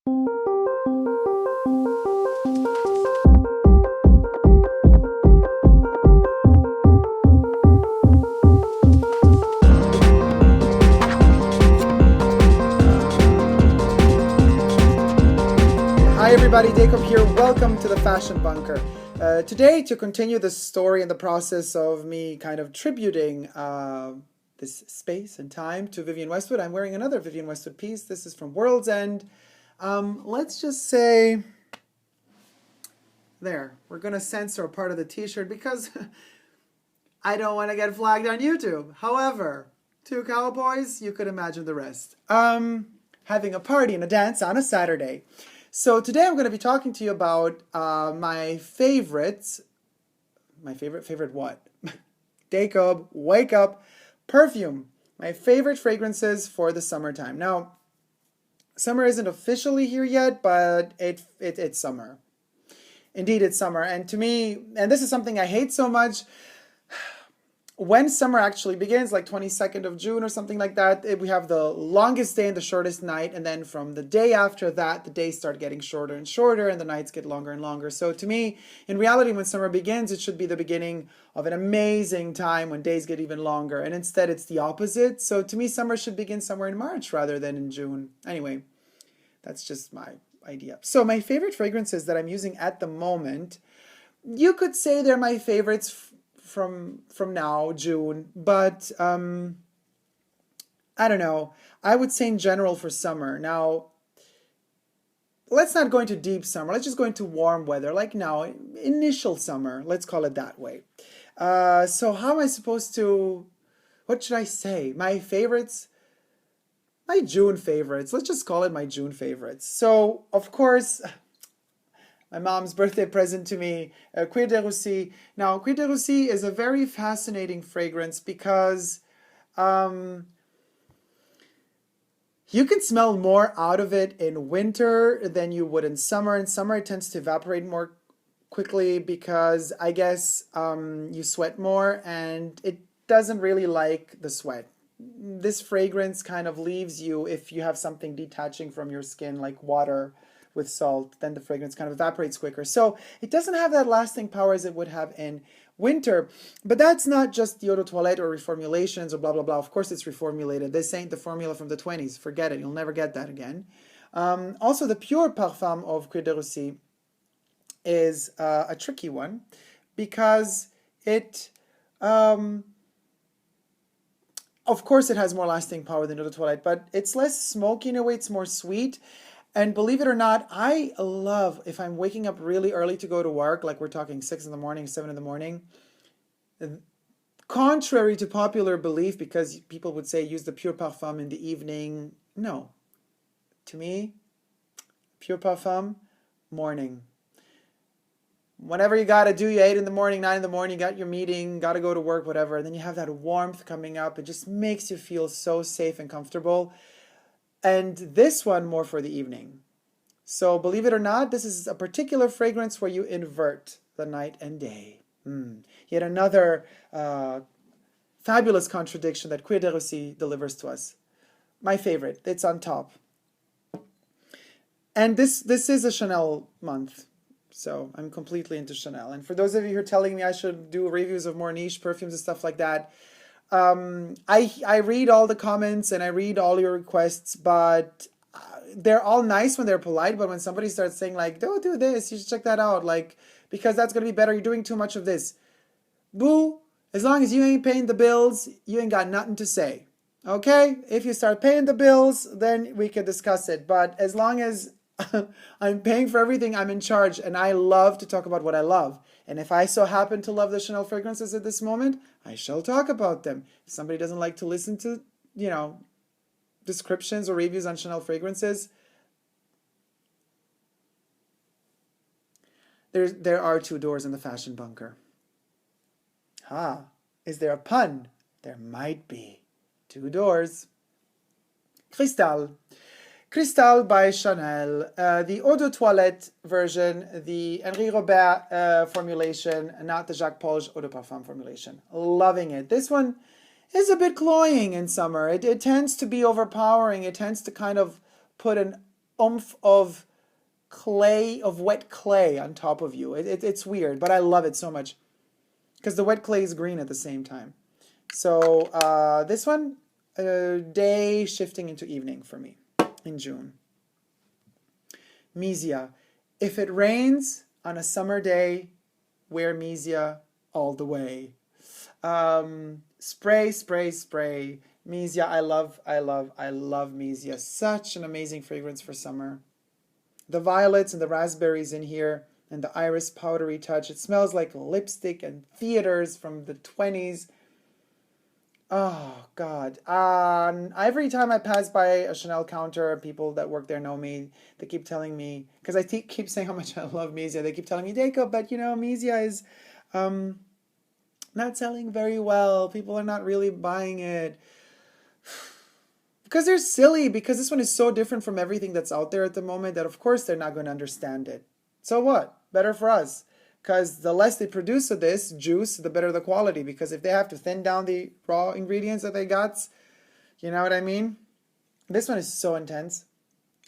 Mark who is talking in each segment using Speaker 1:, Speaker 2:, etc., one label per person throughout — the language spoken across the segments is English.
Speaker 1: Hi everybody, Dacob here. Welcome to the Fashion Bunker. Today, to continue the story and the process of me kind of tributing this space and time to Vivienne Westwood, I'm wearing another Vivienne Westwood piece. This is from World's End. Let's just say, there, we're going to censor a part of the t-shirt because I don't want to get flagged on YouTube. However, two cowboys, you could imagine the rest. Having a party and a dance on a Saturday. So today I'm going to be talking to you about my favorites. My favorite what? Dacob, Wake Up, Perfume. My favorite fragrances for the summertime. Now, summer isn't officially here yet, but it's summer. Indeed, it's summer. And to me, and this is something I hate so much, when summer actually begins, like 22nd of June or something like that, we have the longest day and the shortest night. And then from the day after that, the days start getting shorter and shorter and the nights get longer and longer. So to me, in reality, when summer begins, it should be the beginning of an amazing time when days get even longer. And instead, it's the opposite. So to me, summer should begin somewhere in March rather than in June. Anyway, that's just my idea. So my favorite fragrances that I'm using at the moment, you could say they're my favorites from now, June, but I don't know. I would say in general for summer. Now, let's not go into deep summer. Let's just go into warm weather, like now, initial summer. Let's call it that way. So how am I supposed to, what should I say? My favorites? My June favorites. Let's just call it my June favorites. So, of course, my mom's birthday present to me, CUIR de Russie. Now, CUIR de Russie is a very fascinating fragrance because you can smell more out of it in winter than you would in summer. In summer, it tends to evaporate more quickly because I guess you sweat more and it doesn't really like the sweat. This fragrance kind of leaves you if you have something detaching from your skin like water with salt, then the fragrance kind of evaporates quicker. So it doesn't have that lasting power as it would have in winter. But that's not just the Eau de Toilette or reformulations or blah, blah, blah. Of course it's reformulated. This ain't the formula from the 20s. Forget it. You'll never get that again. Also, the pure parfum of CUIR de Russie is a tricky one because it, of course it has more lasting power than Eau de Toilette, but it's less smoky in a way. It's more sweet. And believe it or not, I love, if I'm waking up really early to go to work, like we're talking 6 in the morning, 7 in the morning, contrary to popular belief, because people would say use the pure parfum in the evening. No. To me, pure parfum, morning. Whatever you got to do, you 8 in the morning, 9 in the morning, you got your meeting, got to go to work, whatever. And then you have that warmth coming up. It just makes you feel so safe and comfortable. And this one more for the evening. So believe it or not, this is a particular fragrance where you invert the night and day. Yet another fabulous contradiction that CUIR de Russie delivers to us. My favorite, it's on top. And this is a Chanel month. So I'm completely into Chanel. And for those of you who are telling me I should do reviews of more niche perfumes and stuff like that, I read all the comments and I read all your requests, but they're all nice when they're polite. But when somebody starts saying like, don't do this, you should check that out, like, because that's going to be better. You're doing too much of this. Boo, as long as you ain't paying the bills, you ain't got nothing to say. Okay? If you start paying the bills, then we can discuss it. But as long as I'm paying for everything, I'm in charge, and I love to talk about what I love. And if I so happen to love the Chanel fragrances at this moment, I shall talk about them. If somebody doesn't like to listen to, descriptions or reviews on Chanel fragrances, there are 2 doors in the fashion bunker. Is there a pun? There might be. 2 doors. CRISTALLE. CRISTALLE by Chanel, the Eau de Toilette version, the Henri Robert formulation, not the Jacques Polge Eau de Parfum formulation. Loving it. This one is a bit cloying in summer. It tends to be overpowering. It tends to kind of put an oomph of clay, of wet clay on top of you. It's weird, but I love it so much because the wet clay is green at the same time. So this one, day shifting into evening for me in June. Misia. If it rains on a summer day, wear Misia all the way. Spray, spray, spray. Misia, I love Misia. Such an amazing fragrance for summer. The violets and the raspberries in here and the iris powdery touch. It smells like lipstick and theaters from the 20s. Oh, God. Every time I pass by a Chanel counter, people that work there know me. They keep telling me, because I keep saying how much I love Misia. They keep telling me, Dacob, but you know, Misia is not selling very well. People are not really buying it. Because they're silly, because this one is so different from everything that's out there at the moment that of course they're not going to understand it. So what? Better for us. Because the less they produce of this juice, the better the quality. Because if they have to thin down the raw ingredients that they got, you know what I mean? This one is so intense.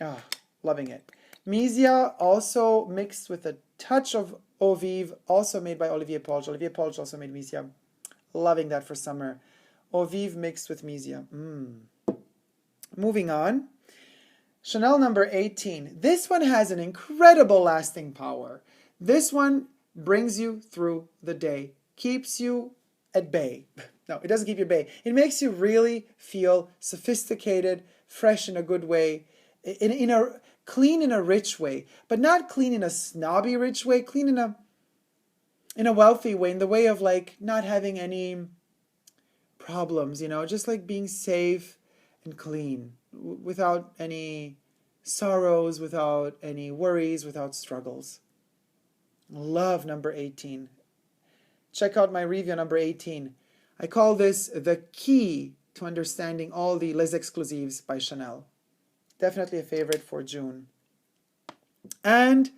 Speaker 1: Ah, loving it. Misia also mixed with a touch of Eau Vive, also made by Olivier Polge. Olivier Polge also made Misia. Loving that for summer. Eau Vive mixed with Misia. Moving on. Chanel number 18. This one has an incredible lasting power. This one brings you through the day, keeps you at bay. No, it doesn't keep you at bay. It makes you really feel sophisticated, fresh in a good way, in a clean in a rich way, but not clean in a snobby rich way, clean in a wealthy way, in the way of like not having any problems, you know, just like being safe and clean, without any sorrows, without any worries, without struggles. Love number 18. Check out my review number 18. I call this the key to understanding all the Les Exclusifs by Chanel. Definitely a favorite for June. And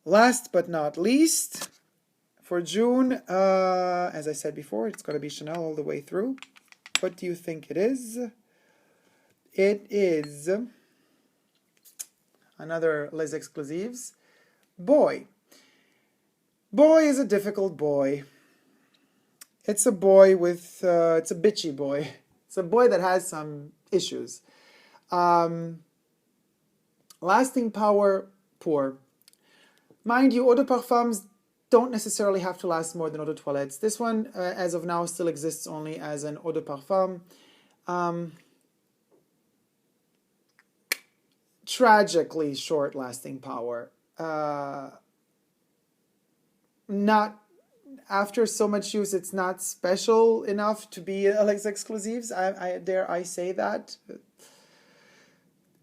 Speaker 1: last but not least, for June, as I said before, it's going to be Chanel all the way through. What do you think it is? It is another Les Exclusifs. Boy. Boy is a difficult boy. It's a boy with, it's a bitchy boy. It's a boy that has some issues. Lasting power, poor. Mind you, eau de parfums don't necessarily have to last more than eau de toilettes. This one, as of now, still exists only as an eau de parfum. Tragically short lasting power. Not after so much use, it's not special enough to be Les Exclusifs. I dare I say that.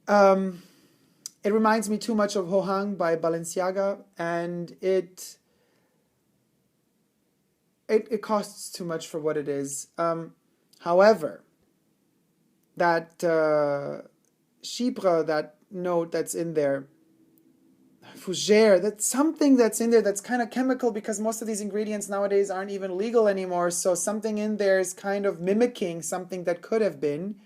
Speaker 1: It reminds me too much of Ho Hang by Balenciaga, and it costs too much for what it is. However, that chypre, that note that's in there, fougère, that's something that's in there that's kind of chemical, because most of these ingredients nowadays aren't even legal anymore. So something in there is kind of mimicking something that could have been.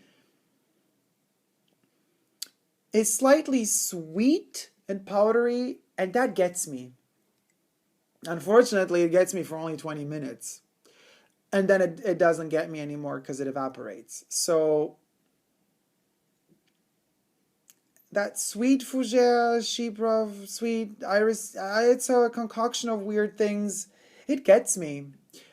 Speaker 1: It's slightly sweet and powdery, and that gets me. Unfortunately, it gets me for only 20 minutes. And then it doesn't get me anymore because it evaporates. So that sweet fougère, chypre, sweet iris, it's a concoction of weird things. It gets me.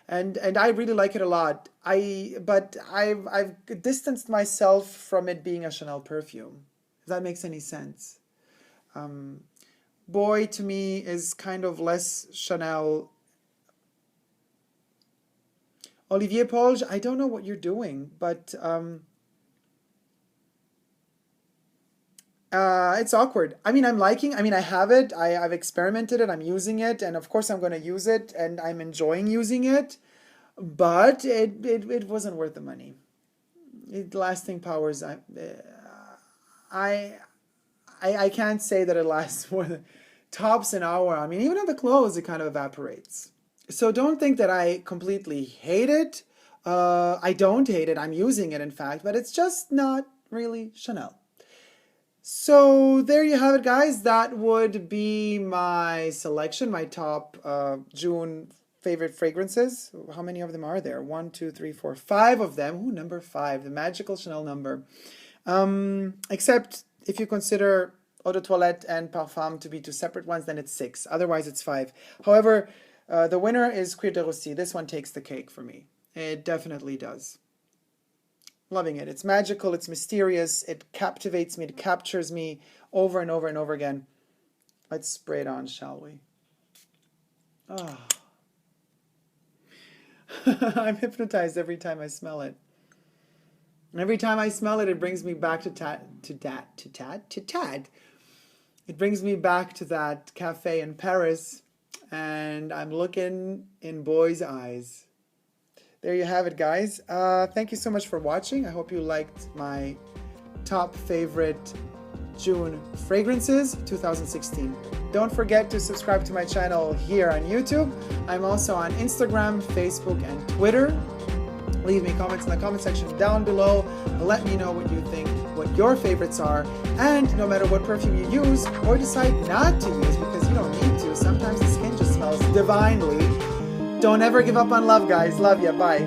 Speaker 1: And I really like it a lot. But I've distanced myself from it being a Chanel perfume. If that makes any sense. Boy, to me, is kind of less Chanel. Olivier Polge, I don't know what you're doing, but it's awkward. I mean, I have it. I've experimented it. I'm using it. And of course, I'm going to use it. And I'm enjoying using it. But it wasn't worth the money. Lasting powers, I can't say that it lasts more than tops an hour. I mean, even on the clothes, it kind of evaporates. So don't think that I completely hate it. I don't hate it. I'm using it, in fact. But it's just not really Chanel. So there you have it, guys. That would be my selection, my top June favorite fragrances. How many of them are there? 1, 2, 3, 4, 5 of them. Ooh, number 5, the magical Chanel number. Except if you consider Eau de Toilette and Parfum to be 2 separate ones, then it's 6. Otherwise, it's 5. However, the winner is CUIR de Russie. This one takes the cake for me. It definitely does. Loving it. It's magical. It's mysterious. It captivates me. It captures me over and over and over again. Let's spray it on, shall we? Oh. I'm hypnotized every time I smell it. Every time I smell it, it brings me back to Tad. It brings me back to that cafe in Paris, and I'm looking in boys' eyes. There you have it, guys. Thank you so much for watching. I hope you liked my top favorite June fragrances 2016. Don't forget to subscribe to my channel here on YouTube. I'm also on Instagram, Facebook, and Twitter. Leave me comments in the comment section down below. Let me know what you think, what your favorites are, and no matter what perfume you use or decide not to use because you don't need to. Sometimes the skin just smells divinely. Don't ever give up on love, guys. Love ya. Bye.